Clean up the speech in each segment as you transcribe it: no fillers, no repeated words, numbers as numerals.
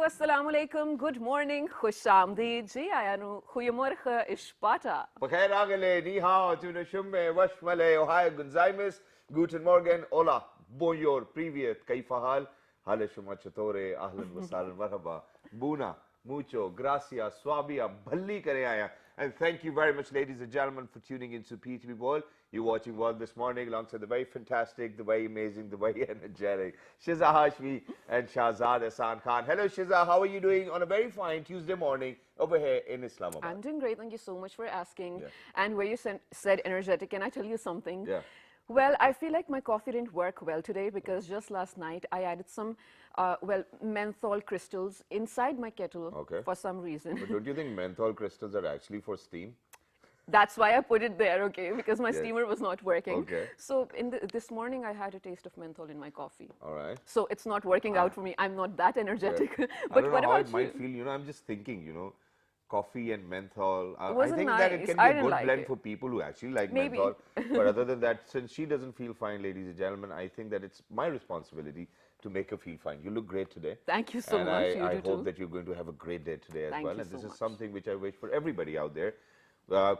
assalamu alaikum, good morning, khushamdeed ji, ayanu, goeiemorgen, Ishpata. Bakhair agale, ni hao, tuna shumme, washmale, ohio, gonzaimus, guten morgen, hola, bonjour, privyet, kaifa hal, hale shuma chatore, ahlan wasahlan, marhaba, buna, mucho, gracias, swabia, bhalli kare aaya. And thank you very much, ladies and gentlemen, for tuning into Ptvworld. You're watching World this morning alongside the very fantastic, the very amazing, the very energetic Shiza Hashmi and Shahzad Ahsan Khan. Hello, Shiza. How are you doing on a very fine Tuesday morning over here in Islamabad? I'm doing great. Thank you so much for asking. Yeah. And where you said energetic, can I tell you something? Yeah. Well, I feel like my coffee didn't work well today because just last night I added some, menthol crystals inside my kettle for some reason. But don't you think menthol crystals are actually for steam? That's why I put it there, okay, because my steamer was not working. Okay. So this morning I had a taste of menthol in my coffee. All right. So it's not working out for me. I'm not that energetic. Yeah. But I don't what know how about it might feel. You know, I'm just thinking, coffee and menthol. I wasn't think that it nice. can I be a didn't good like blend it. for people who actually like Maybe. menthol. But other than that, since she doesn't feel fine, ladies and gentlemen, I think that it's my responsibility to make her feel fine. You look great today. Thank you so and much. I You do hope too. that you're going to have a great day today as Thank well. you And so this is much. something which I wish for everybody out there.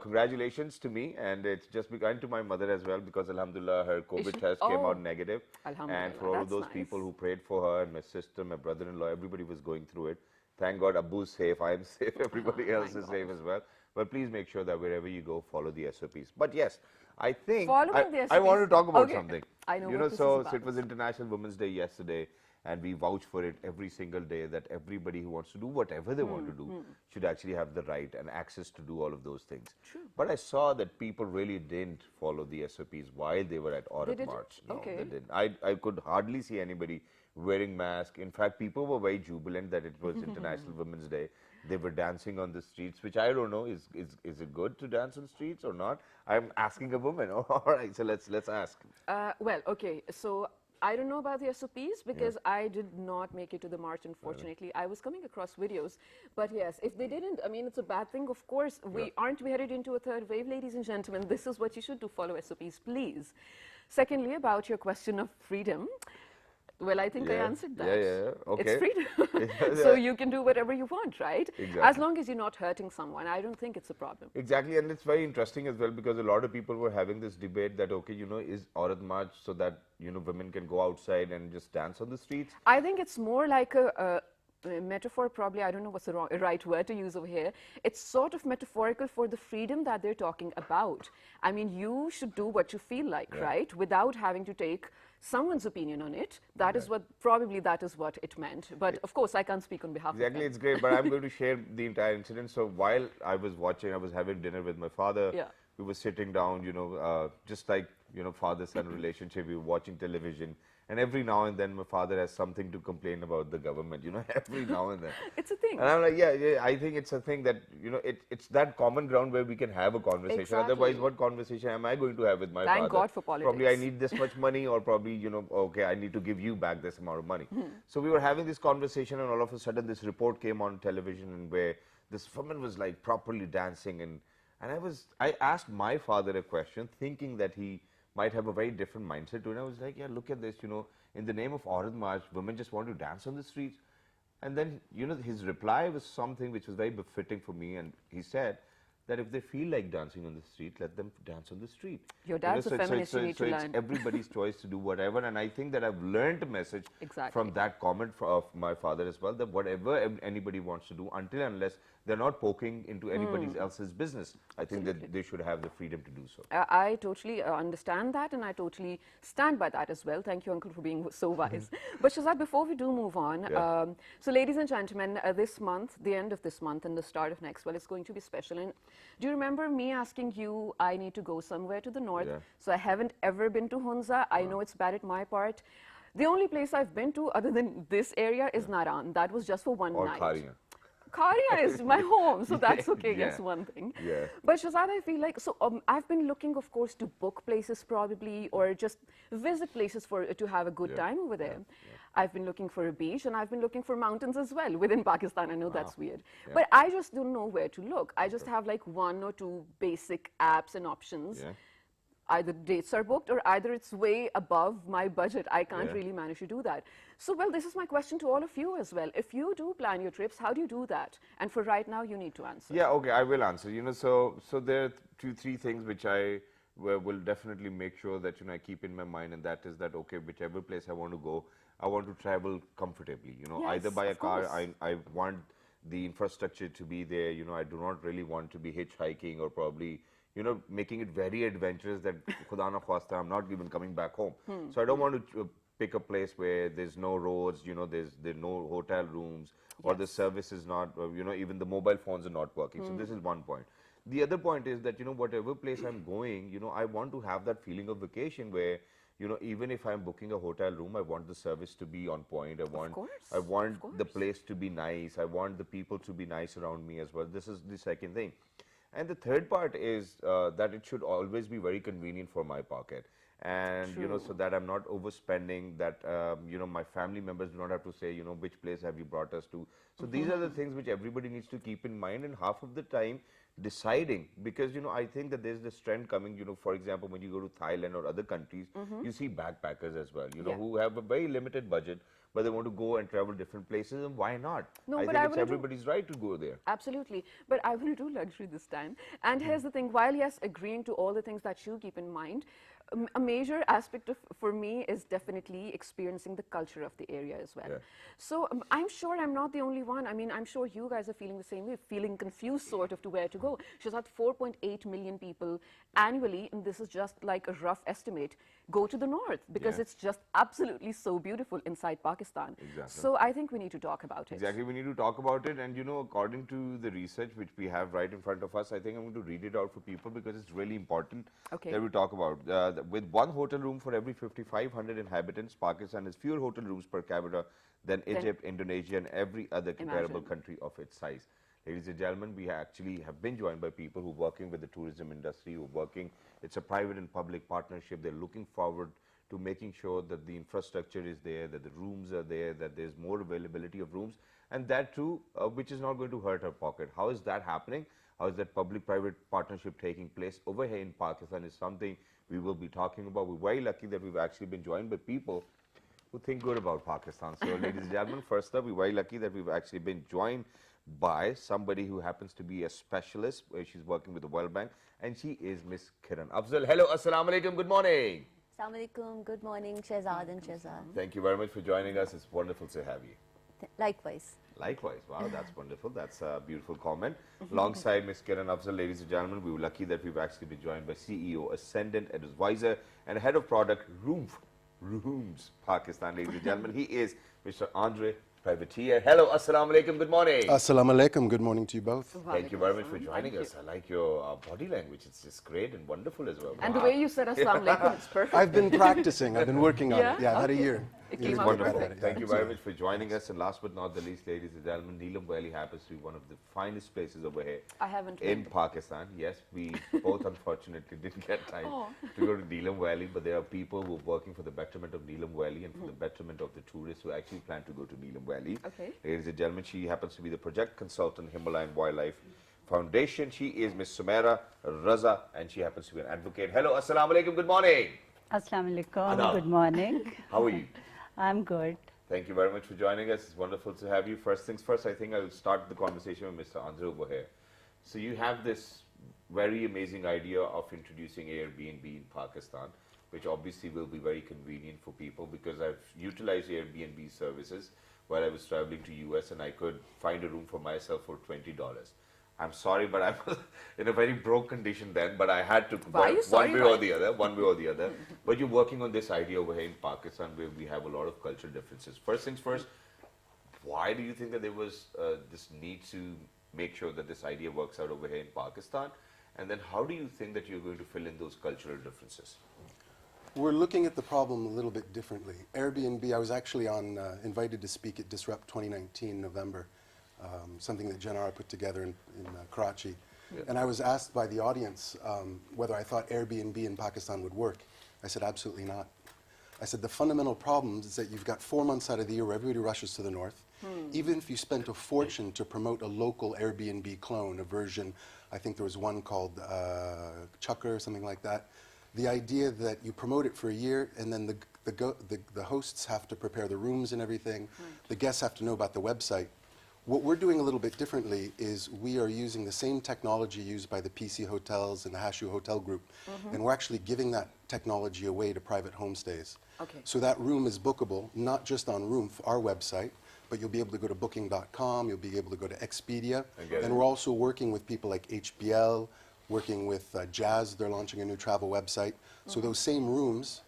Congratulations to me, and it's just begun to my mother as well, because alhamdulillah her COVID test came out negative. And for all of those people who prayed for her, and my sister, my brother-in-law, everybody was going through it. Thank God Abu's safe, I'm safe, everybody else is safe as well. But please make sure that wherever you go, follow the SOPs. But yes, I think I want to talk about something. I know you what know, this so is about. it was International Women's Day yesterday, and we vouch for it every single day that everybody who wants to do whatever they want to do should actually have the right and access to do all of those things. True. But I saw that people really didn't follow the SOPs while they were at Aurat March. No, Okay. they didn't. I could hardly see anybody wearing masks. In fact, people were very jubilant that it was International Women's Day. They were dancing on the streets, which I don't know, is it good to dance on the streets or not? I'm asking a woman. All right, so let's ask. Well, okay, so I don't know about the SOPs because I did not make it to the march, unfortunately. I was coming across videos, but yes, if they didn't, I mean, it's a bad thing. Of course, we aren't headed into a third wave, ladies and gentlemen. This is what you should do, follow SOPs, please. Secondly, about your question of freedom, well, I think I answered that. Yeah, okay. It's freedom. So you can do whatever you want, right? Exactly. As long as you're not hurting someone, I don't think it's a problem. Exactly, and it's very interesting as well, because a lot of people were having this debate that, okay, is Aurat March so that, women can go outside and just dance on the streets? I think it's more like a metaphor, probably. I don't know what's the right word to use over here. It's sort of metaphorical for the freedom that they're talking about. I mean, you should do what you feel like, right? Without having to take someone's opinion on it. That is what it meant. But of course, I can't speak on behalf of them. Exactly, it's great, but I'm going to share the entire incident. So while I was having dinner with my father. We were sitting down, just like, father-son relationship. We were watching television. And every now and then, my father has something to complain about the government, every now and then. It's a thing. And I'm like, yeah, I think it's a thing that, it's that common ground where we can have a conversation. Exactly. Otherwise, what conversation am I going to have with my father? Thank God for politics. Probably I need this much money, or probably, okay, I need to give you back this amount of money. So we were having this conversation, and all of a sudden, this report came on television, and where this woman was like properly dancing, and I asked my father a question, thinking that he might have a very different mindset to it. And I was like, yeah, look at this, in the name of Aurat March, women just want to dance on the streets. And then, his reply was something which was very befitting for me. And he said that if they feel like dancing on the street, let them dance on the street. Your dad's a feminist, you need to learn. It's everybody's choice to do whatever. And I think that I've learned a message from that comment of my father as well, that whatever anybody wants to do, until and unless they're not poking into anybody else's business, I think that they should have the freedom to do so. I totally understand that, and I totally stand by that as well. Thank you, Uncle, for being so wise. But Shahzad, before we do move on, so ladies and gentlemen, this month, the end of this month and the start of next, well, it's going to be special. And do you remember me asking you, I need to go somewhere to the north? So I haven't ever been to Hunza. I know it's bad at my part. The only place I've been to other than this area is Naran. That was just for one night. Karia. Karia is my home, so that's okay, yes, one thing. But Shahzad, I feel like, so I've been looking, of course, to book places probably, or just visit places to have a good time over there. I've been looking for a beach, and I've been looking for mountains as well within Pakistan. I know that's weird. But I just don't know where to look. I just have like one or two basic apps and options. either dates are booked or either it's way above my budget. I can't Yeah. really manage to do that. So, well, this is my question to all of you as well. If you do plan your trips, how do you do that? And for right now, you need to answer. Yeah, okay, I will answer. So there are three things which I will definitely make sure that I keep in my mind, and that is that okay, whichever place I want to go, I want to travel comfortably. Either Yes, by a of car. course. I want the infrastructure to be there. I do not really want to be hitchhiking or probably making it very adventurous that Khuda na khwasta, I'm not even coming back home. So I don't want to pick a place where there's no roads, there's no hotel rooms, or the Yes. service is not, even the mobile phones are not working. So this is one point. The other point is that, whatever place I'm going, I want to have that feeling of vacation where, even if I'm booking a hotel room, I want the service to be on point. Course, I want of the course. place to be nice. I want the people to be nice around me as well. This is the second thing. And the third part is that it should always be very convenient for my pocket. And, True. so that I'm not overspending, that, my family members do not have to say, which place have you brought us to. So these are the things which everybody needs to keep in mind. And half of the time, deciding, because, I think that there's this trend coming, for example, when you go to Thailand or other countries, you see backpackers as well, Yeah. who have a very limited budget, but they want to go and travel different places, and why not? No, I but think I it's wanna do- everybody's right to go there. Absolutely. But I will do luxury this time. And here's the thing, while yes, agreeing to all the things that you keep in mind, a major aspect for me is definitely experiencing the culture of the area as well. Yeah. So I'm sure I'm not the only one. I mean, I'm sure you guys are feeling the same way, feeling confused sort of to where to go. Shazad, 4.8 million people annually, and this is just like a rough estimate, go to the north because Yeah. it's just absolutely so beautiful inside Pakistan. Exactly. So I think we need to talk about it. Exactly, we need to talk about it, and according to the research which we have right in front of us, I think I'm going to read it out for people because it's really important Okay. that we talk about. With one hotel room for every 5,500 inhabitants, Pakistan has fewer hotel rooms per capita than Egypt, Indonesia, and every other comparable Imagine. country of its size. Ladies and gentlemen, we actually have been joined by people who are working with the tourism industry, who are working, it's a private and public partnership. They're looking forward to making sure that the infrastructure is there, that the rooms are there, that there's more availability of rooms, and that too, which is not going to hurt our pocket. How is that happening? How is that public-private partnership taking place over here in Pakistan is something we will be talking about. We're very lucky that we've actually been joined by people who think good about Pakistan. So, ladies and gentlemen, first up, we're very lucky that we've actually been joined by somebody who happens to be a specialist. She's working with the World Bank, and she is Miss Kiran Afzal. Hello, assalamu alaikum, good morning. Assalamu alaikum, good morning, Shehzad and Shehzad. Thank you very much for joining us. It's wonderful to have you. Likewise. Likewise. Wow, that's wonderful. That's a beautiful comment. Alongside Ms. Kiran Afzal, ladies and gentlemen, we were lucky that we've actually been joined by CEO, Ascendant Advisor, and Head of Product, Rooms, Pakistan. Ladies and gentlemen, he is Mr. Andre Privateer. Hello, assalamu alaikum, good morning. Assalamu alaikum. Good morning to you both. Thank you very much for joining us. I like your body language. It's just great and wonderful as well. And the way you said Assalamu alaikum, it's perfect. I've been practicing. I've been working on it. Yeah, I've had a Okay. year. It Years came to out get better perfect. at it. Thank Yeah, you very absolutely. much for joining us. And last but not the least, ladies and gentlemen, Neelam Valley happens to be one of the finest places over here I haven't in been. Pakistan. Yes, we both unfortunately didn't get time Oh. to go to Neelam Valley, but there are people who are working for the betterment of Neelam Valley and for the betterment of the tourists who actually plan to go to Neelam Valley. Okay. Ladies and gentlemen, she happens to be the project consultant, Himalayan Wildlife Foundation. She is Miss Sumaira Raza, and she happens to be an advocate. Hello, assalamu alaikum, good morning. Assalamu alaikum. Adab. Good morning. How are you? I'm good. Thank you very much for joining us. It's wonderful to have you. First things first, I think I'll start the conversation with Mr. Andre over here. So you have this very amazing idea of introducing Airbnb in Pakistan, which obviously will be very convenient for people because I've utilized Airbnb services while I was traveling to US and I could find a room for myself for $20. I'm sorry, but I was in a very broke condition then, but I had to Why are you sorry, one way or why? the other, one way or the other. But you're working on this idea over here in Pakistan where we have a lot of cultural differences. First things first, why do you think that there was this need to make sure that this idea works out over here in Pakistan? And then how do you think that you're going to fill in those cultural differences? We're looking at the problem a little bit differently. Airbnb, I was actually invited to speak at Disrupt 2019 November, something that Janara put together in Karachi. Yeah. And I was asked by the audience whether I thought Airbnb in Pakistan would work. I said, absolutely not. I said, the fundamental problem is that you've got 4 months out of the year where everybody rushes to the north. Even if you spent a fortune to promote a local Airbnb clone, a version, I think there was one called Chucker or something like that, the idea that you promote it for a year and then the hosts have to prepare the rooms and everything. The guests have to know about the website. What we're doing a little bit differently is we are using the same technology used by the PC hotels and the Hashu Hotel Group, and we're actually giving that technology away to private homestays. Okay. So that room is bookable, not just on our website, but you'll be able to go to booking.com, you'll be able to go to Expedia, and we're also working with people like HBL, working with Jazz, they're launching a new travel website. So those same rooms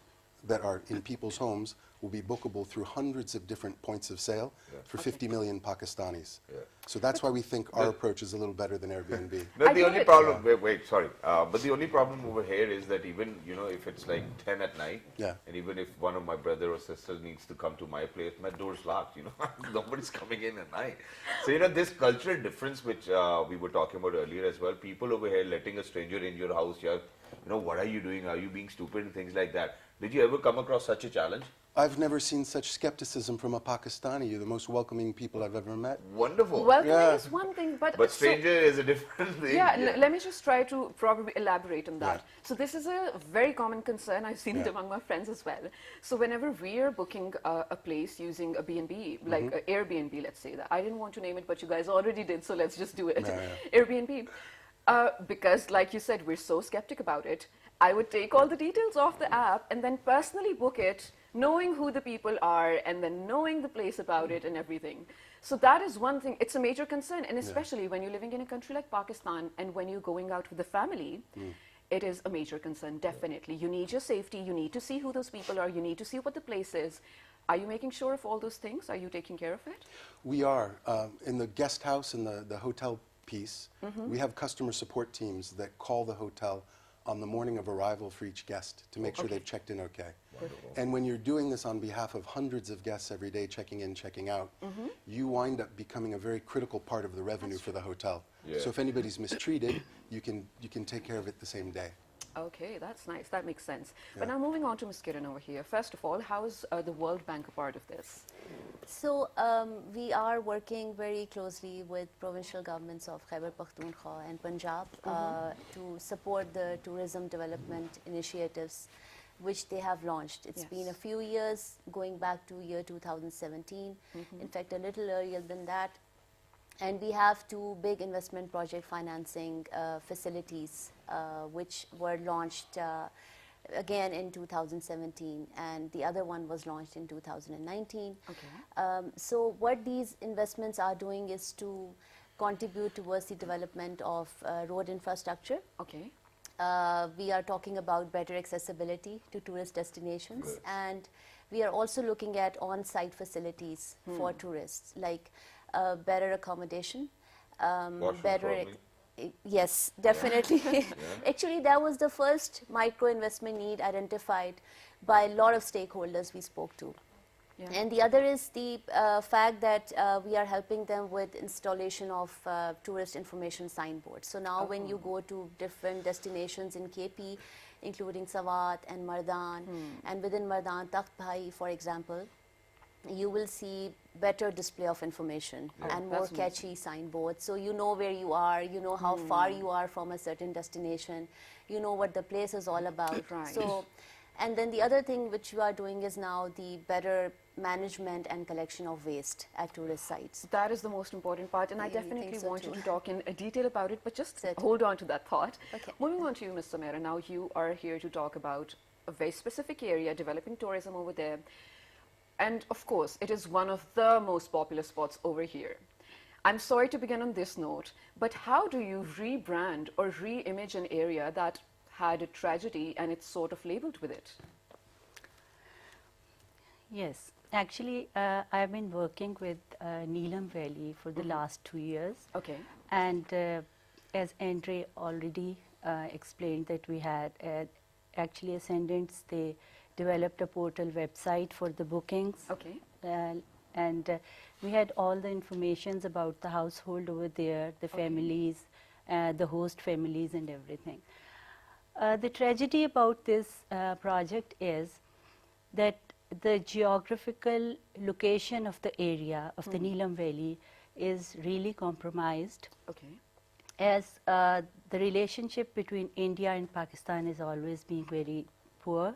that are in people's homes will be bookable through hundreds of different points of sale for 50 million Pakistanis. So that's why we think our approach is a little better than Airbnb. No, the only problem, wait, sorry. But the only problem over here is that even, you know, if it's like 10 at night, and even if one of my brother or sister needs to come to my place, my door's locked, you know, nobody's coming in at night. So, you know, this cultural difference, which we were talking about earlier as well, people over here letting a stranger in your house, you know, what are you doing? Are you being stupid? And things like that. Did you ever come across such a challenge? I've never seen such skepticism from a Pakistani. You're the most welcoming people I've ever met. Wonderful. Welcoming is one thing, but stranger is a different thing. Let me just try to probably elaborate on that. So this is a very common concern. I've seen it among my friends as well. So whenever we are booking a place using a B&B, like Airbnb, let's say that. I didn't want to name it, but you guys already did, so let's just do it. Airbnb. Because like you said, we're so skeptic about it. I would take all the details off the app and then personally book it, knowing who the people are and then knowing the place about it and everything. So that is one thing. It's a major concern, and especially when you're living in a country like Pakistan and when you're going out with the family, it is a major concern, definitely. You need your safety, you need to see who those people are, you need to see what the place is. Are you making sure of all those things? Are you taking care of it? We are. In the guest house and the hotel piece, we have customer support teams that call the hotel on the morning of arrival for each guest to make sure they've checked in okay. And when you're doing this on behalf of hundreds of guests every day, checking in, checking out, you wind up becoming a very critical part of the revenue for the hotel. So if anybody's mistreated, you can take care of it the same day. Okay, that's nice. That makes sense. But now moving on to Ms. Kiran over here. First of all, how is the World Bank a part of this? So we are working very closely with provincial governments of Khyber Pakhtunkhwa and Punjab to support the tourism development initiatives which they have launched. It's been a few years, going back to year 2017, in fact a little earlier than that. And we have two big investment project financing facilities which were launched again in 2017, and the other one was launched in 2019. So what these investments are doing is to contribute towards the development of road infrastructure. We are talking about better accessibility to tourist destinations, and we are also looking at on-site facilities for tourists, like better accommodation, better. Yes, definitely. Actually, that was the first micro investment need identified by a lot of stakeholders we spoke to. And the other is the fact that we are helping them with installation of tourist information signboards. So now when you go to different destinations in KP, including Sawat and Mardan, and within Mardan, Takht Bhai, for example, you will see better display of information and more catchy signboards. So you know where you are, you know how far you are from a certain destination, you know what the place is all about. So, and then the other thing which you are doing is now the better management and collection of waste at tourist sites. That is the most important part, and I definitely so want you too. to talk in detail about it, but just hold on to that thought. Moving on to you, Ms. Samira, now you are here to talk about a very specific area, developing tourism over there. And of course, it is one of the most popular spots over here. I'm sorry to begin on this note, but how do you rebrand or re-image an area that had a tragedy and it's sort of labeled with it? Yes, actually, I've been working with Neelam Valley for the last 2 years. And as Andre already explained, that we had actually Ascendants, they developed a portal website for the bookings. And we had all the informations about the household over there, the families, the host families and everything. The tragedy about this project is that the geographical location of the area of the Neelam Valley is really compromised. as the relationship between India and Pakistan is always being very poor.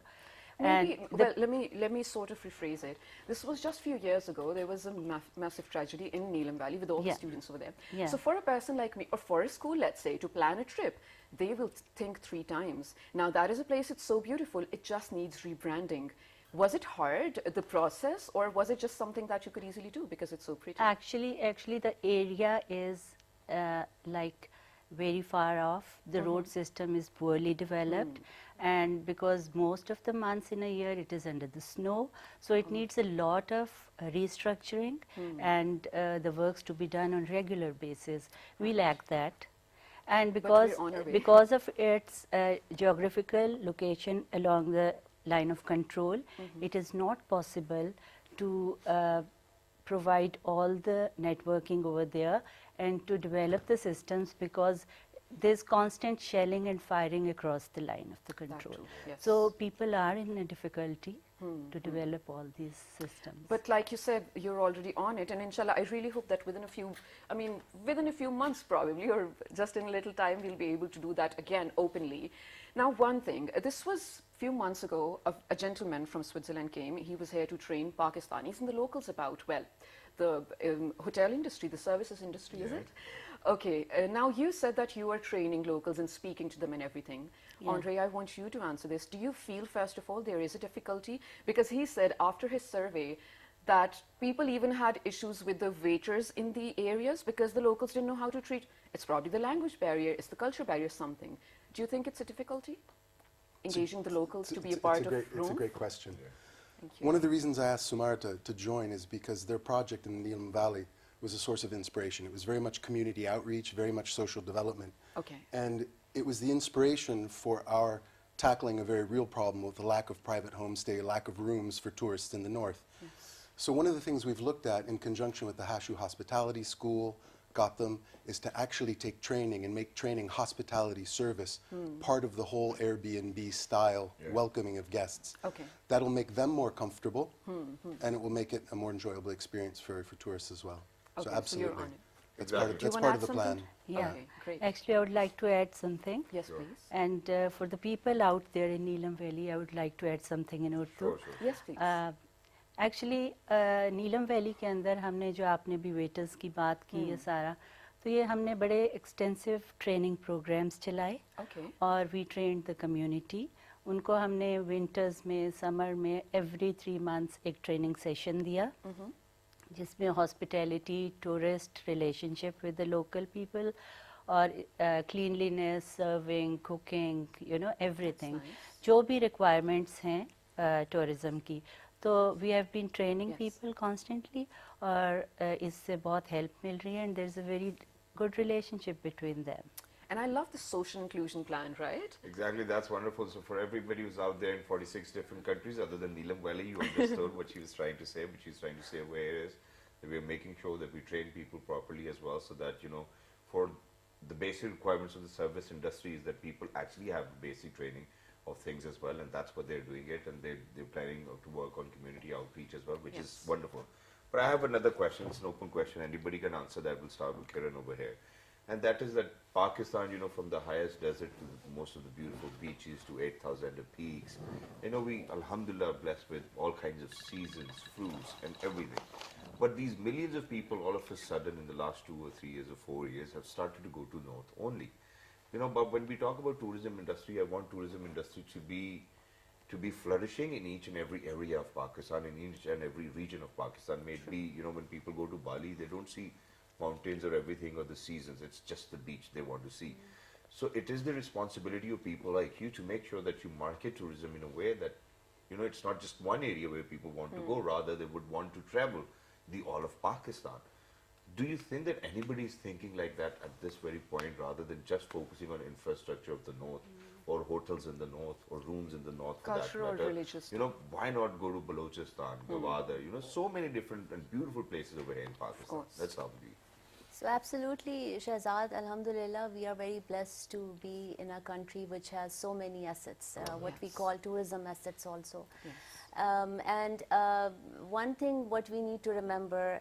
Maybe, well, let me sort of rephrase it. This was just a few years ago. There was a massive tragedy in Neelam Valley with all the students over there. Yeah. So for a person like me, or for a school, let's say, to plan a trip, they will think 3 times. Now, that is a place, it's so beautiful, it just needs rebranding. Was it hard, the process, or was it just something that you could easily do because it's so pretty? Actually, the area is like very far off. The road system is poorly developed, and because most of the months in a year it is under the snow, so it needs a lot of restructuring and the works to be done on regular basis. We lack that. And because of its geographical location along the line of control, it is not possible to provide all the networking over there and to develop the systems, because there's constant shelling and firing across the line of the control. Yes. So people are in a difficulty to develop all these systems. But like you said, you're already on it, and inshallah, I really hope that within a few months probably, or just in a little time, we'll be able to do that again openly. Now, one thing, this was a few months ago, a gentleman from Switzerland came. He was here to train Pakistanis and the locals about, well, the hotel industry, the services industry, is it? Okay, now you said that you are training locals and speaking to them and everything. Andre, I want you to answer this. Do you feel, first of all, there is a difficulty? Because he said after his survey that people even had issues with the waiters in the areas because the locals didn't know how to treat. It's probably the language barrier, it's the culture barrier, something. Do you think it's a difficulty? Engaging the locals to be a part of rooms? It's a great question. Thank you. One of the reasons I asked Sumar to join is because their project in the Neelam Valley was a source of inspiration. It was very much community outreach, very much social development. Okay. And it was the inspiration for our tackling a very real problem with the lack of private homestay, lack of rooms for tourists in the north. Yes. So one of the things we've looked at in conjunction with the Hashu Hospitality School, Gotham, is to actually take training and make training hospitality service part of the whole Airbnb style welcoming of guests. Okay. That'll make them more comfortable and it will make it a more enjoyable experience for tourists as well. Okay, So absolutely. So you're on it. That's Exactly. part of the plan. Yeah. Okay, great. Actually, I would like to add something. Yes, please. And for the people out there in Neelam Valley, I would like to add something in Urdu. Sure. Yes, please. Actually Neelam valley के अंदर हमने जो आपने भी waiters की बात की है सारा, तो ये हमने बड़े एक्सटेंसिव ट्रेनिंग प्रोग्राम्स चलाए और वी ट्रेंड द कम्युनिटी. उनको हमने विंटर्स में, समर में एवरी 3 months एक ट्रेनिंग सेशन दिया जिसमें hospitality, tourist, relationship with the local people और cleanliness, serving, cooking, you know everything, जो भी रिक्वायरमेंट्स हैं टूरिज़म की. तो we have been training people constantly और इससे बहुत हेल्प मिल रही है and there is a very good relationship between them. And I love the social inclusion plan, right? Exactly, that's wonderful. So for everybody who's out there in 46 different countries, other than Neelam Valley, you understood what she was trying to say, but she's trying to say where it is, that we're making sure that we train people properly as well, so that, you know, for the basic requirements of the service industry is that people actually have basic training of things as well, and that's what they're doing it, and they're planning to work on community outreach as well, which is wonderful. But I have another question. It's an open question. Anybody can answer that. We'll start with Kiran over here. And that is that Pakistan, you know, from the highest desert to most of the beautiful beaches to 8,000 peaks, you know, we, alhamdulillah, are blessed with all kinds of seasons, fruits, and everything. But these millions of people, all of a sudden, in the last 2 or 3 years or 4 years, have started to go to north only. You know, but when we talk about tourism industry, I want tourism industry to be flourishing in each and every area of Pakistan, in each and every region of Pakistan. Maybe, you know, when people go to Bali, they don't see mountains or everything or the seasons. It's just the beach they want to see. So it is the responsibility of people like you to make sure that you market tourism in a way that, you know, it's not just one area where people want to go, rather they would want to travel the all of Pakistan. Do you think that anybody is thinking like that at this very point, rather than just focusing on infrastructure of the north or hotels in the north or rooms in the north for Cultural that matter? religious You know, why not go to Balochistan, Gwadar, you know, so many different and beautiful places over here in Pakistan. That's how we. So absolutely, Shahzad, alhamdulillah, we are very blessed to be in a country which has so many assets, what we call tourism assets also. One thing what we need to remember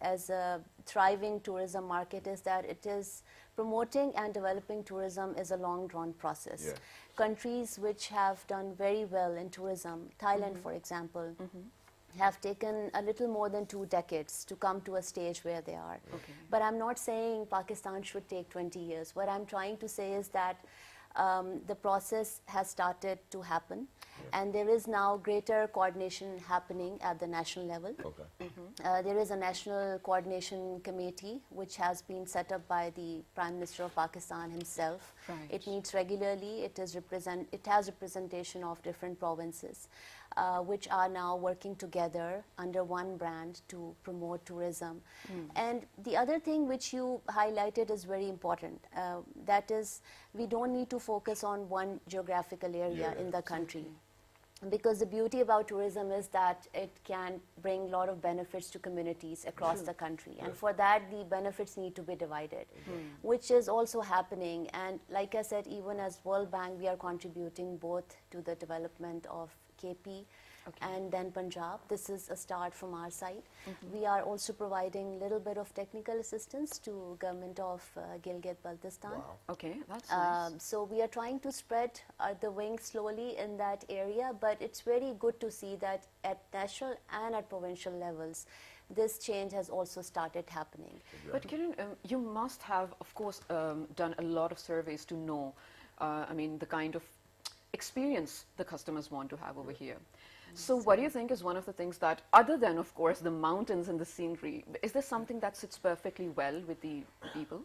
as a thriving tourism market is that it is promoting and developing tourism is a long drawn process. Yeah. Countries which have done very well in tourism, Thailand for example, have taken a little more than 2 decades to come to a stage where they are. Okay. But I'm not saying Pakistan should take 20 years. What I'm trying to say is that the process has started to happen, and there is now greater coordination happening at the national level. Okay. There is a national coordination committee which has been set up by the Prime Minister of Pakistan himself. Right. It meets regularly. It has representation of different provinces, which are now working together under one brand to promote tourism. And the other thing which you highlighted is very important. That is, we don't need to focus on one geographical area in the country. Because the beauty about tourism is that it can bring a lot of benefits to communities across the country. And for that, the benefits need to be divided, which is also happening. And like I said, even as World Bank, we are contributing both to the development of KP and then Punjab. This is a start from our side. We are also providing a little bit of technical assistance to government of Gilgit-Baltistan. Wow. Okay, that's nice. So we are trying to spread the wings slowly in that area, but it's very good to see that at national and at provincial levels, this change has also started happening. But Kiran, you must have, of course, done a lot of surveys to know, I mean, the kind of experience the customers want to have over here. So what do you think is one of the things that, other than, of course, the mountains and the scenery, is there something that sits perfectly well with the people?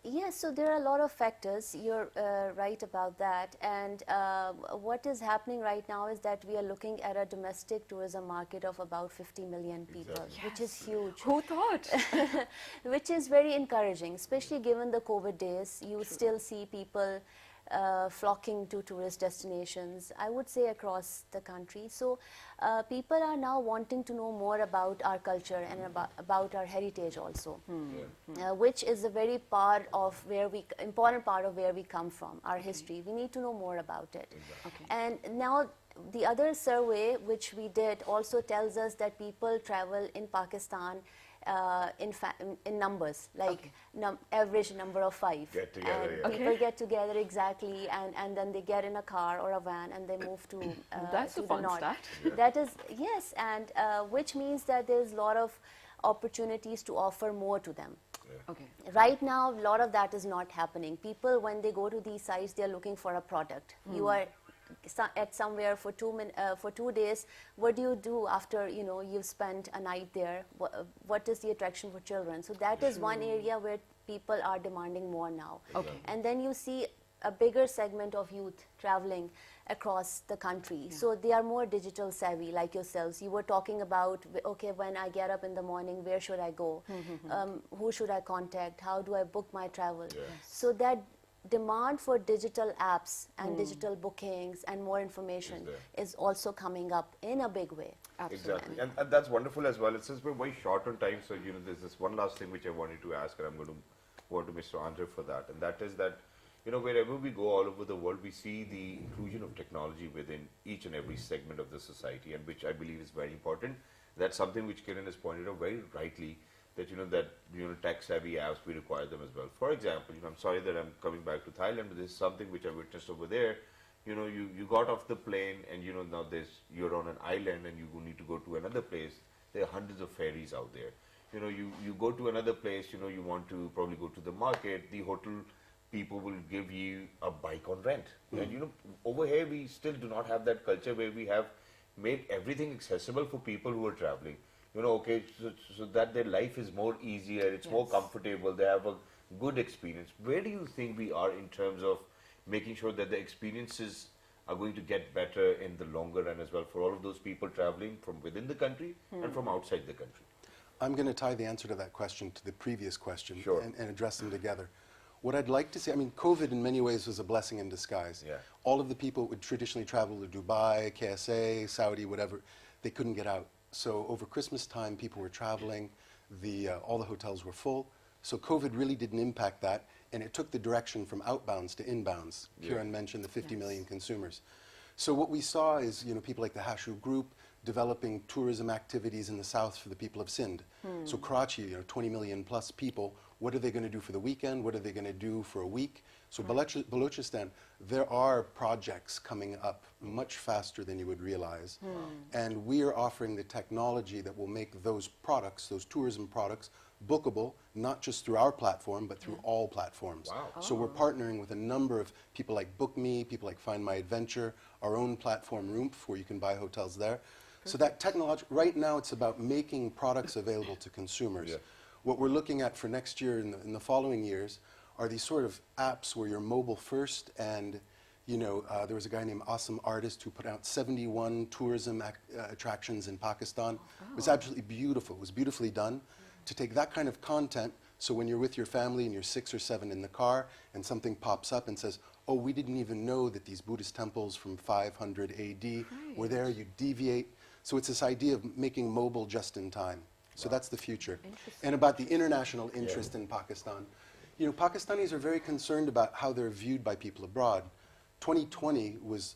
Yes, so there are a lot of factors. You're right about that. And what is happening right now is that we are looking at a domestic tourism market of about 50 million people, which is huge. Who thought? Which is very encouraging, especially given the COVID days. You still see people flocking to tourist destinations, I would say across the country. So people are now wanting to know more about our culture and about our heritage also, which is a very important part of where we come from, our history. We need to know more about it. And now the other survey which we did also tells us that people travel in Pakistan in numbers, like average number of 5. Get together, and people get together, exactly, and then they get in a car or a van and they move to That's to a the fun north. stat. That is, yes, and which means that there's a lot of opportunities to offer more to them. Okay. Right now, a lot of that is not happening. People, when they go to these sites, they're looking for a product. You are at somewhere for 2 days. What do you do after you've spent a night there? What is the attraction for children? So that is one area where people are demanding more now. And then you see a bigger segment of youth traveling across the country. So they are more digital savvy, like yourselves. You were talking about, okay, when I get up in the morning, where should I go? Who should I contact? How do I book my travel? So that demand for digital apps and digital bookings and more information is also coming up in a big way. Absolutely. Exactly, and that's wonderful as well. Since we're very short on time, so there's this one last thing which I wanted to ask, and I'm going to go to Mr. Andre for that, and that is that wherever we go all over the world, we see the inclusion of technology within each and every segment of the society, and which I believe is very important. That's something which Kiran has pointed out very rightly, that tech-savvy apps, we require them as well. For example, I'm sorry that I'm coming back to Thailand, but this is something which I witnessed over there. You got off the plane, and now you're on an island, and you need to go to another place. There are hundreds of ferries out there. You go to another place. You want to probably go to the market. The hotel people will give you a bike on rent. And over here we still do not have that culture where we have made everything accessible for people who are traveling. So that their life is more easier, it's more comfortable, they have a good experience. Where do you think we are in terms of making sure that the experiences are going to get better in the longer run as well for all of those people traveling from within the country and from outside the country? I'm going to tie the answer to that question to the previous question and address them together. What I'd like to see, COVID in many ways was a blessing in disguise. All of the people who would traditionally travel to Dubai, KSA, Saudi, whatever, they couldn't get out. So over Christmas time, people were traveling, all the hotels were full. So COVID really didn't impact that, and it took the direction from outbounds to inbounds. Kiran mentioned the 50 million consumers. So what we saw is, people like the Hashu Group developing tourism activities in the south for the people of Sindh. So Karachi, 20 million plus people, what are they going to do for the weekend? What are they going to do for a week? So Balochistan, there are projects coming up much faster than you would realize. And we are offering the technology that will make those products, those tourism products, bookable, not just through our platform, but through all platforms. Wow. So we're partnering with a number of people like BookMe, people like Find My Adventure, our own platform Roomf, where you can buy hotels there. So that technology, right now it's about making products available to consumers. Yeah. What we're looking at for next year and in the following years are these sort of apps where you're mobile first, and there was a guy named Awesome Artist who put out 71 tourism attractions in Pakistan. It was absolutely beautiful. It was beautifully done. To take that kind of content, so when you're with your family and you're 6 or 7 in the car and something pops up and says, oh, we didn't even know that these Buddhist temples from 500 AD were there, you deviate. So it's this idea of making mobile just in time. So that's the future. And about the international interest in Pakistan. Pakistanis are very concerned about how they're viewed by people abroad. 2020 was,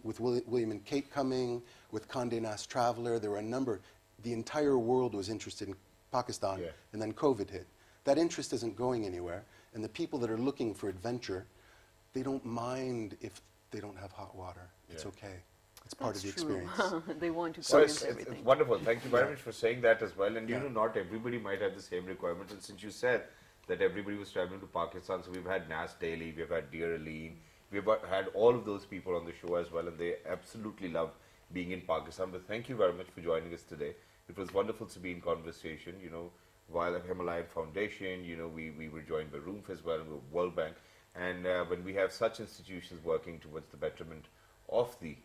with William and Kate coming, with Condé Nast Traveler, there were a number. The entire world was interested in Pakistan, and then COVID hit. That interest isn't going anywhere, and the people that are looking for adventure, they don't mind if they don't have hot water. It's okay. It's part of the experience. They want to So experience everything. it's wonderful. Thank you very much for saying that as well. And not everybody might have the same requirements. And since you said that everybody was traveling to Pakistan, so we've had Nas Daily, we've had Dear Aline, we've had all of those people on the show as well, and they absolutely love being in Pakistan. But thank you very much for joining us today. It was wonderful to be in conversation. While at Himalayan Foundation, we were joined by Roomf as well, and World Bank. And when we have such institutions working towards the betterment of the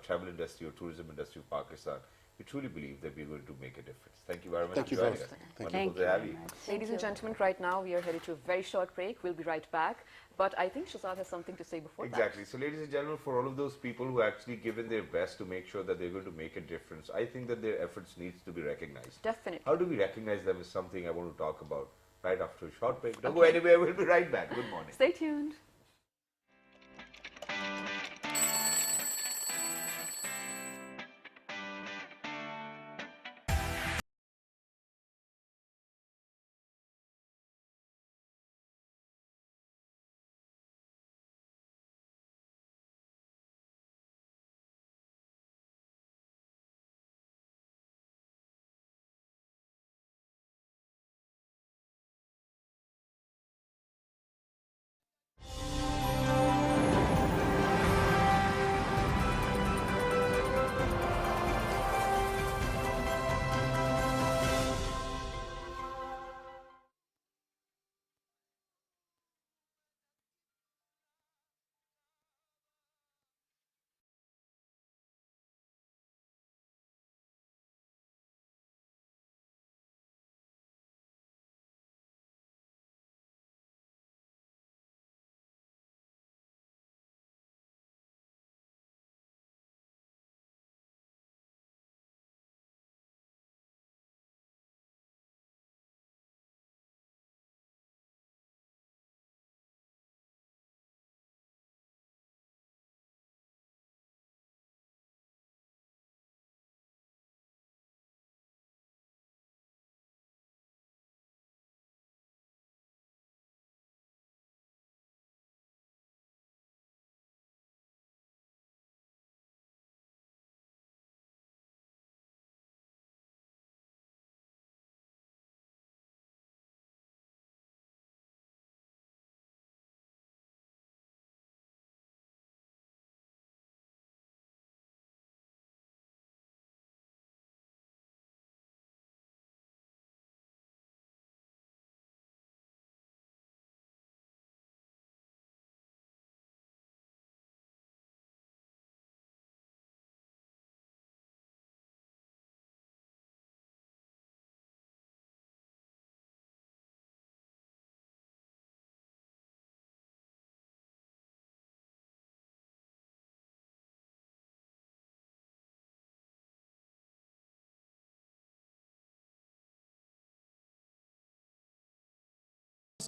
travel industry or tourism industry of Pakistan, we truly believe that we're going to make a difference. Thank you very much for joining us. Wonderful to have you. Ladies and gentlemen, right now we are headed to a very short break. We'll be right back. But I think Shazad has something to say before that. Exactly. So ladies and gentlemen, for all of those people who actually given their best to make sure that they're going to make a difference, I think that their efforts needs to be recognized. Definitely. How do we recognize them is something I want to talk about right after a short break. Don't go anywhere. We'll be right back. Good morning. Stay tuned.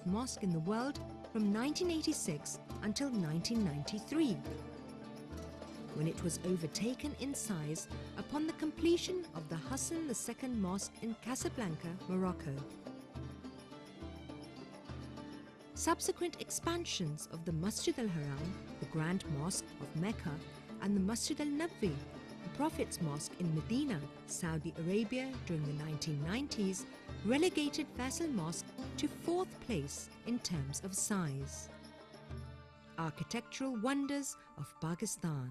Mosque in the world from 1986 until 1993. when it was overtaken in size upon the completion of the Hassan II Mosque in Casablanca, Morocco. Subsequent expansions of the Masjid al-Haram, the Grand Mosque of Mecca, and the Masjid al-Nabwi, the Prophet's Mosque in Medina, Saudi Arabia during the 1990s, relegated Vessel Mosque to 4th place in terms of size. Architectural wonders of Pakistan.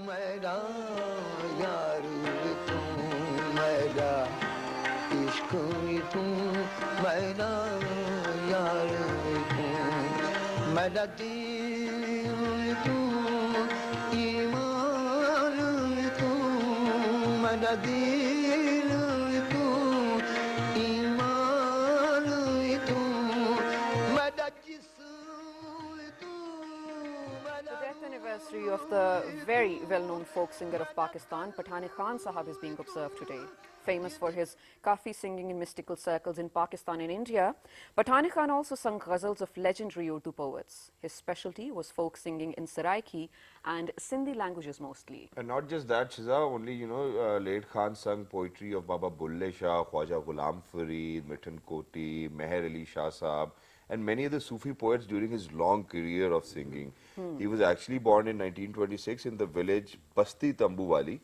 मेरा यार तू मेरा इश्क तू मेरा यार तू मेरा दिल तू ईमान तू मेरा दिल तू ईमान तू मेरा जिस्म तू The death anniversary of the very well-known folk singer of Pakistan, Pathan Khan Sahab, is being observed today. Famous for his Kafi singing in mystical circles in Pakistan and India, Pathan Khan also sung ghazals of legendary Urdu poets. His specialty was folk singing in Saraiki and Sindhi languages mostly. And not just that, Shiza, only, late Khan sung poetry of Baba Bulle Shah, Khwaja Ghulam Farid, Mithun Koti, Meher Ali Shah Sahab, and many other Sufi poets during his long career of singing. He was actually born in 1926 in the village Basti Tambuwali,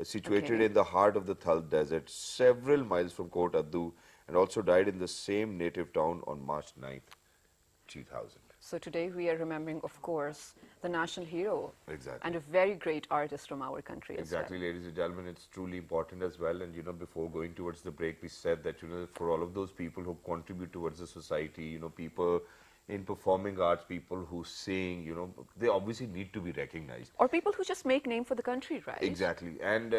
situated in the heart of the Thal Desert, several miles from Kot Addu, and also died in the same native town on March 9th, 2000. So today we are remembering, of course, the national hero. Exactly. And a very great artist from our country Exactly, as well. ladies and gentlemen, it's truly important as well. And before going towards the break, we said that for all of those people who contribute towards the society, people in performing arts, people who sing, they obviously need to be recognized. Or people who just make name for the country, right? Exactly, and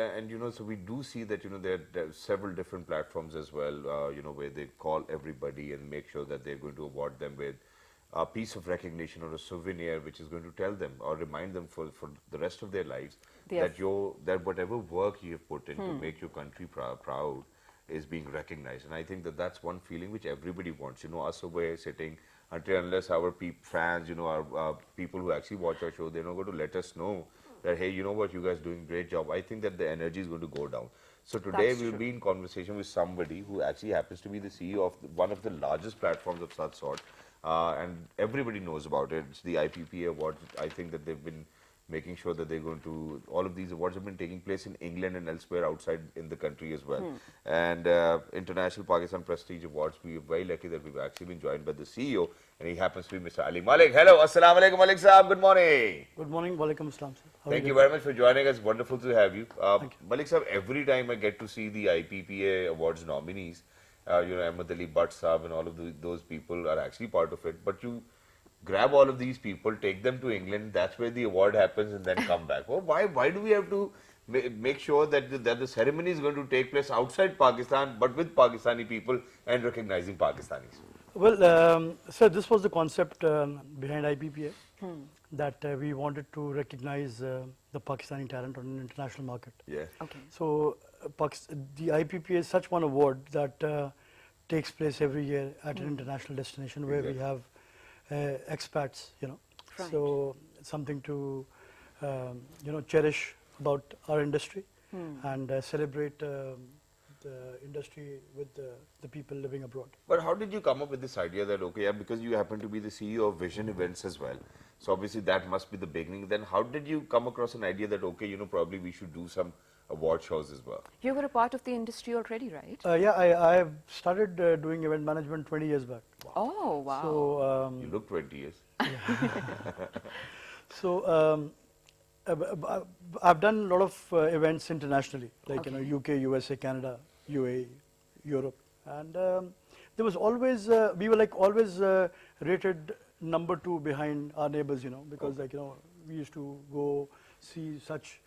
so we do see that there are several different platforms as well, where they call everybody and make sure that they're going to award them with a piece of recognition or a souvenir which is going to tell them or remind them for the rest of their lives that whatever work you have put in to make your country proud is being recognized. And I think that's one feeling which everybody wants. Us over here sitting, unless our fans, our people who actually watch our show, they're not going to let us know that, hey, you know what, you guys doing great job. I think that the energy is going to go down. So today we'll be in conversation with somebody who actually happens to be the CEO of one of the largest platforms of such sort. And everybody knows about it. It's the IPPA Awards. I think that they've been making sure that they're going to, all of these awards have been taking place in England and elsewhere outside in the country as well. And International Pakistan Prestige Awards, we are very lucky that we've actually been joined by the CEO, and he happens to be Mr. Ali Malik. Hello, Assalamu alaikum, Malik Saab. Good morning. Good morning, walaikum assalam, sir. Thank you very much for joining us. Wonderful to have you. Malik Saab, every time I get to see the IPPA Awards nominees, Ahmad Ali Bhatt Saab and all of those people are actually part of it. But you grab all of these people, take them to England, that's where the award happens, and then come back. Well, why do we have to make sure that the ceremony is going to take place outside Pakistan, but with Pakistani people and recognizing Pakistanis? Well, sir, this was the concept behind IPPA, that we wanted to recognize the Pakistani talent on an international market. Yeah. Okay. So the IPPA is such one award that takes place every year at an international destination where we have expats, Right. So it's something to, cherish about our industry and celebrate the industry with the people living abroad. But how did you come up with this idea that, okay, yeah, because you happen to be the CEO of Vision Events as well, so obviously that must be the beginning. Then how did you come across an idea that, okay, probably we should do some award shows as well? You were a part of the industry already, right? Yeah, I have started doing event management 20 years back. Oh, wow. So, You look 20 years. so I've done a lot of events internationally, like Okay. UK, USA, Canada, UAE, Europe, and there was always, we were like always rated number 2 behind our neighbors, you know, because like, you know, we used to go see such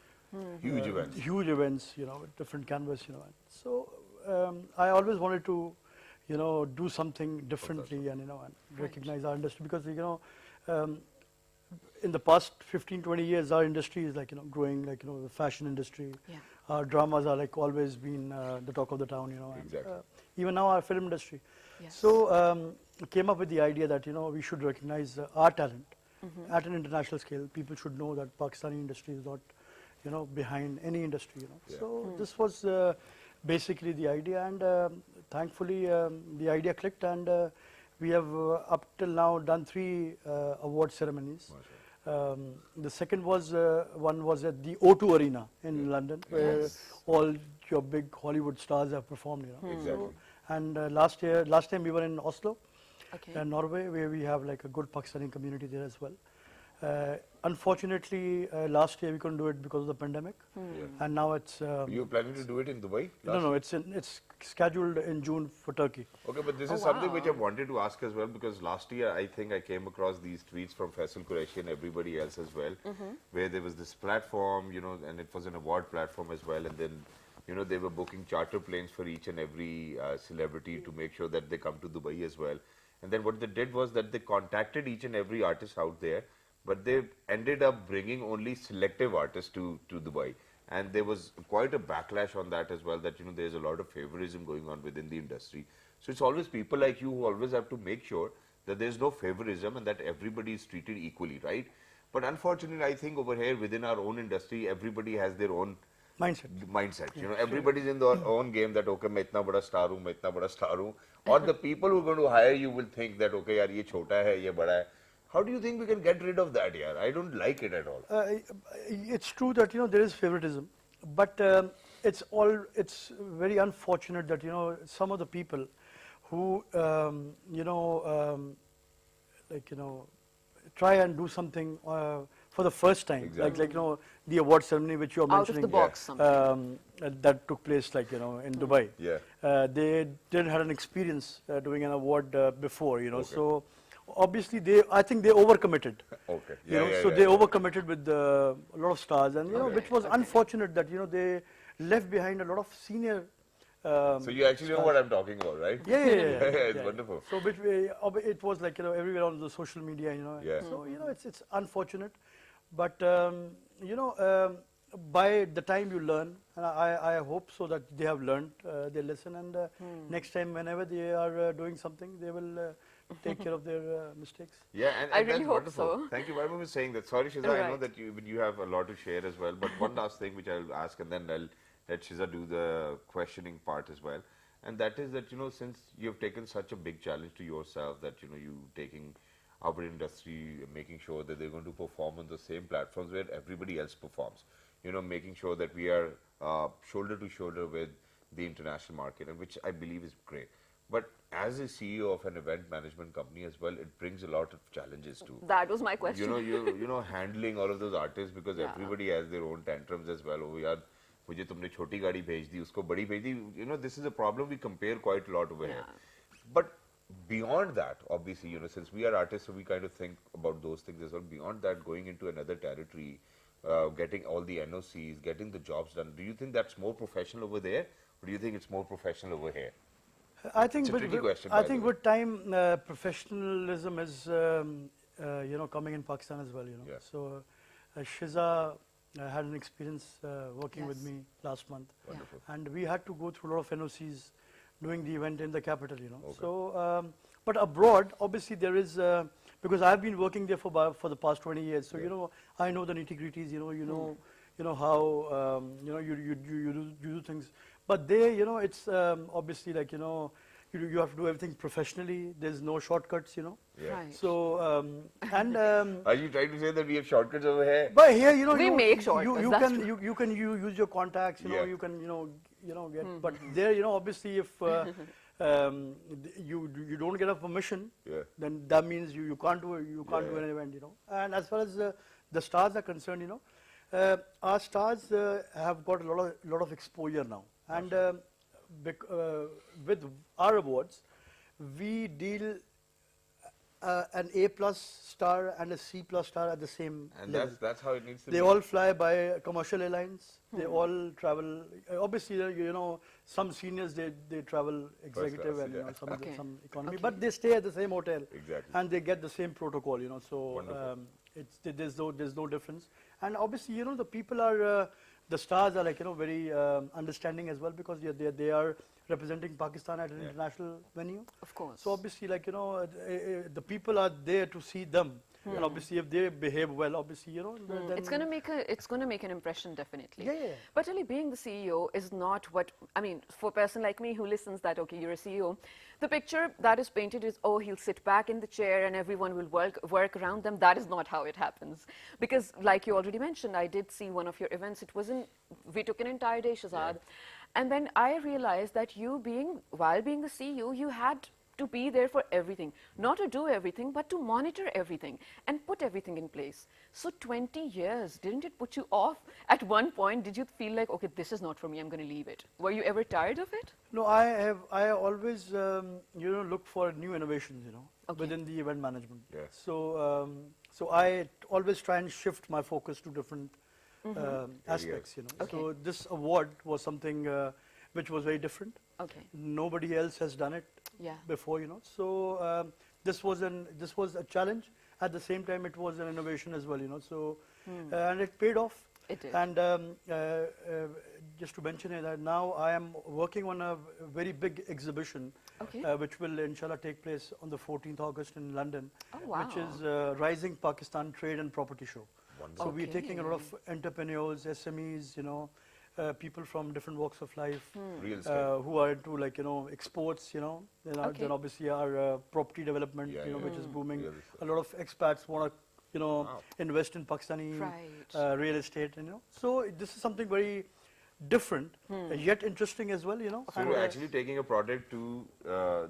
Huge events. huge events, you know, with different canvas, you know. And so I always wanted to, you know, do something differently and, you know, and recognize our industry because, you know, in the past 15, 20 years, our industry is like, you know, growing, like, you know, the fashion industry. Yeah. Our dramas are like always been the talk of the town, you know. Exactly. And, even now our film industry. Yes. So came up with the idea that, you know, we should recognize our talent at an international scale. People should know that Pakistani industry is not, you know, behind any industry, you know. Yeah. So this was basically the idea, and thankfully the idea clicked, and we have up till now done 3 award ceremonies. The second was one was at the O2 Arena in London, where all your big Hollywood stars have performed, you know. Exactly. And last time we were in Oslo, Norway, where we have like a good Pakistani community there as well. Unfortunately, last year we couldn't do it because of the pandemic, and now it's. You planning to do it in Dubai? No, it's scheduled in June for Turkey. Okay, but this is something which I wanted to ask as well, because last year I think I came across these tweets from Faisal Qureshi and everybody else as well, where there was this platform, you know, and it was an award platform as well, and then, you know, they were booking charter planes for each and every celebrity to make sure that they come to Dubai as well. And then what they did was that they contacted each and every artist out there, but they ended up bringing only selective artists to Dubai. And there was quite a backlash on that as well, that, you know, there's a lot of favorism going on within the industry. So it's always people like you who always have to make sure that there's no favorism and that everybody is treated equally, right? But unfortunately, I think over here within our own industry, everybody has their own mindset. You know, everybody's in their own game that, okay, मैं इतना बड़ा star हूँ, मैं इतना बड़ा star हूँ. Or the people who are going to hire you will think that, okay, यार ये छोटा है, ये बड़ा है. How do you think we can get rid of that, yaar? I don't like it at all. It's true that, you know, there is favoritism, but it's very unfortunate that, you know, some of the people who, you know, like, you know, try and do something for the first time, like, you know, the award ceremony which you're mentioning. Out of the box something. That took place, like, you know, in Dubai. Yeah. They didn't have an experience doing an award before, you know, so obviously I think they overcommitted. Okay. You know, so they overcommitted with a lot of stars, and, you know, which was unfortunate that, you know, they left behind a lot of senior. So you actually know what I'm talking about, right? Yeah. It's wonderful. So it was like, you know, everywhere on the social media, you know. Yeah. So, you know, it's unfortunate, but you know, by the time you learn, and I hope so that they have learned their lesson, and next time whenever they are doing something, they will take care of their mistakes. Yeah, and I really that's hope wonderful. so. Thank you. I was saying that. Sorry, Shiza, I know that you have a lot to share as well, but one last thing which I'll ask, and then I'll let Shiza do the questioning part as well. And that is that, you know, since you've taken such a big challenge to yourself, that, you know, you taking our industry, making sure that they're going to perform on the same platforms where everybody else performs, you know, making sure that we are shoulder to shoulder with the international market, and which I believe is great. But as a CEO of an event management company as well, it brings a lot of challenges too. That was my question. You know, you know, handling all of those artists, because everybody has their own tantrums as well. Oh, yaar, मुझे तुमने छोटी गाड़ी भेज दी, उसको बड़ी भेज दी. You know, this is a problem we compare quite a lot over here. But beyond that, obviously, you know, since we are artists, so we kind of think about those things as well. Beyond that, going into another territory, getting all the NOCs, getting the jobs done. Do you think that's more professional over there, or do you think it's more professional over here? I think with time, professionalism is, you know, coming in Pakistan as well, you know. Yeah. So Shiza had an experience working with me last month. Wonderful. And we had to go through a lot of NOCs doing the event in the capital, you know. Okay. So, but abroad, obviously there is, because I've been working there for the past 20 years, so, you know, I know the nitty-gritties, you know how, you know, you do things. But there, you know, it's obviously like, you know, you have to do everything professionally. There's no shortcuts, you know. Yeah. Right. So, and are you trying to say that we have shortcuts over here? But here, you know, we make shortcuts. You can use your contacts, you know, you can, you know, get. But there, you know, obviously, if you don't get a permission, then that means you can't do an event, you know. And as far as the stars are concerned, you know, our stars have got a lot of exposure now, and with our awards, we deal an A+ star and a C+ star at the same And level. that's how it needs to They be. all fly by commercial airlines. They all travel. Obviously, some seniors they travel executive class, and yeah. some economy, but they stay at the same hotel. Exactly. And they get the same protocol. So Wonderful. there's no difference. And obviously, the people are the stars are very understanding as well, because they are representing Pakistan at an international venue. Of course. So obviously, the people are there to see them, and obviously, if they behave well, obviously, then It's going to make an impression, definitely. Yeah. But really, being the CEO is not what, I mean, for a person like me who listens that, okay, you're a CEO, the picture that is painted is, oh, he'll sit back in the chair and everyone will work around them. That is not how it happens. Because like you already mentioned, I did see one of your events. We took an entire day, Shahzad. And then I realized that while being the CEO, you had to be there for everything. Not to do everything, but to monitor everything and put everything in place. So 20 years, didn't it put you off? At one point, did you feel like, okay, this is not for me, I'm going to leave it? Were you ever tired of it? No, I always look for new innovations, within the event management. Yes. So I always try and shift my focus to different aspects, Okay. So this award was something which was very different. Okay. Nobody else has done it before, So this was a challenge. At the same time, it was an innovation as well, So and it paid off. It did. And just to mention it, that now I am working on a very big exhibition, which will inshallah take place on the 14th August in London, which is Rising Pakistan Trade and Property Show. Wonderful. So we're taking a lot of entrepreneurs, SMEs, people from different walks of life, Real estate. who are into exports, then obviously our property development, which is booming. Real A lot of expats want to invest in Pakistani real estate, So this is something very different, yet interesting as well, So you're actually taking a product to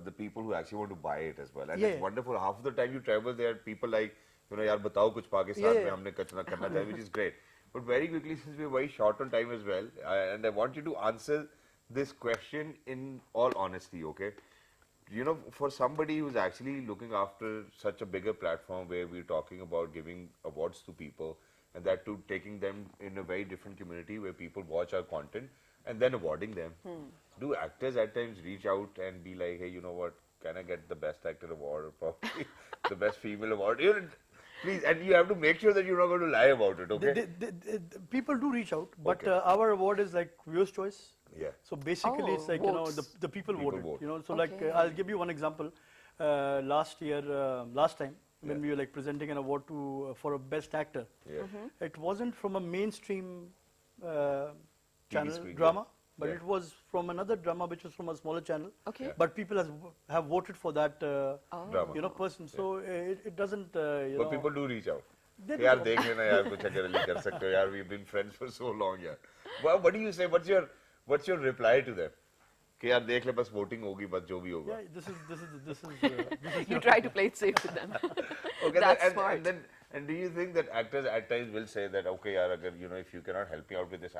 the people who actually want to buy it as well. And it's wonderful. Half of the time you travel, there are people like, yaar batao kuch Pakistan mein humne karna chahiye, which is great. But very quickly, since we're very short on time as well, and I want you to answer this question in all honesty, okay? For somebody who's actually looking after such a bigger platform where we're talking about giving awards to people, and that too taking them in a very different community where people watch our content and then awarding them, do actors at times reach out and be like, hey, you know what, can I get the best actor award or probably the best female award? Please, and you have to make sure that you're not going to lie about it, okay? People do reach out, but our award is like viewer's choice. Yeah. So basically, it's like votes. the people voted. Vote. So like I'll give you one example. Last time when we were like presenting an award for a best actor, it wasn't from a mainstream channel screen, drama, but it was from another drama which was from a smaller channel. Okay. But people have voted for that Drama. person. So it doesn't. But people do reach out. They do. यार देख लेना यार कुछ अगर really कर सकते हो यार, we've been friends for so long यार. What do you say? What's your reply to them? कि यार देख ले बस voting होगी बस जो भी होगा. Yeah, this is You try to play it safe with them. Okay, That's smart. And do you think that actors at times will say that, okay, yaar, agar, if you cannot help me out with this,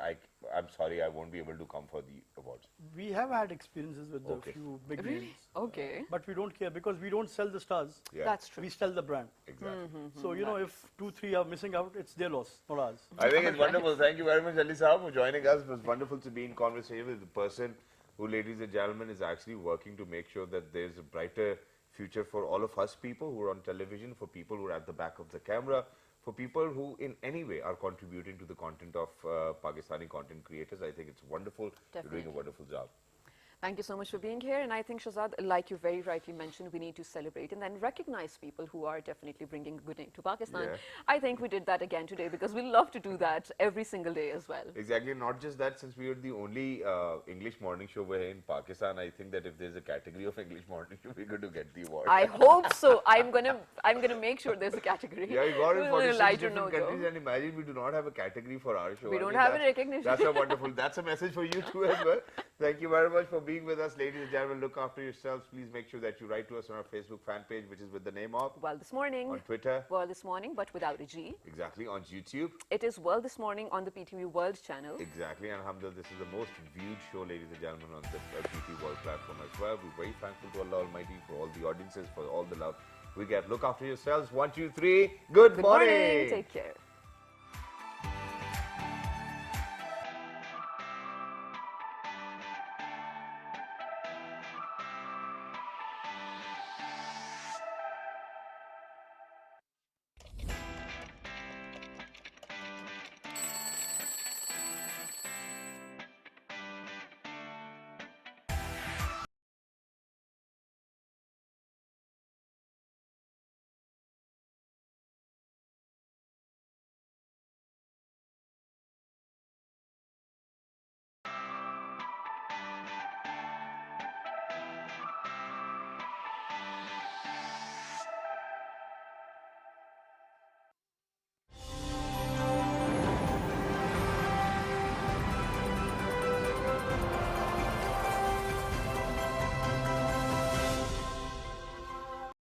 I'm sorry, I won't be able to come for the awards. We have had experiences with a few big Really? names. Okay. But we don't care because we don't sell the stars. Yeah. That's true. We sell the brand. Exactly. So, if 2, 3 are missing out, it's their loss, not ours. I think it's wonderful. Thank you very much, Ali Saab, for joining us. It was wonderful to be in conversation with the person who, ladies and gentlemen, is actually working to make sure that there's a brighter future for all of us people who are on television, for people who are at the back of the camera, for people who in any way are contributing to the content of Pakistani content creators. I think it's wonderful. You're doing a wonderful job. Thank you so much for being here. And I think, Shahzad, like you very rightly mentioned, we need to celebrate and then recognize people who are definitely bringing good name to Pakistan. Yeah. I think we did that again today because we love to do that every single day as well. Exactly. Not just that, since we are the only English morning show over here in Pakistan, I think that if there's a category of English morning show, we're going to get the award. I hope so. I'm gonna make sure there's a category. Yeah, we got it On for a 46 lighter different note, countries, though. and imagine we do not have a category for our show. We I don't mean, have a that's- recognition. That's a wonderful. That's a message for you too as well. Thank you very much for being being with us, ladies and gentlemen. Look after yourselves. Please make sure that you write to us on our Facebook fan page, which is with the name of World This Morning. On Twitter. World This Morning, but without a G. Exactly. On YouTube. It is World This Morning on the PTV World channel. Exactly. And alhamdulillah, this is the most viewed show, ladies and gentlemen, on the PTV World platform as well. We're very thankful to Allah Almighty for all the audiences, for all the love we get. Look after yourselves. 1, 2, 3. Good morning. Take care.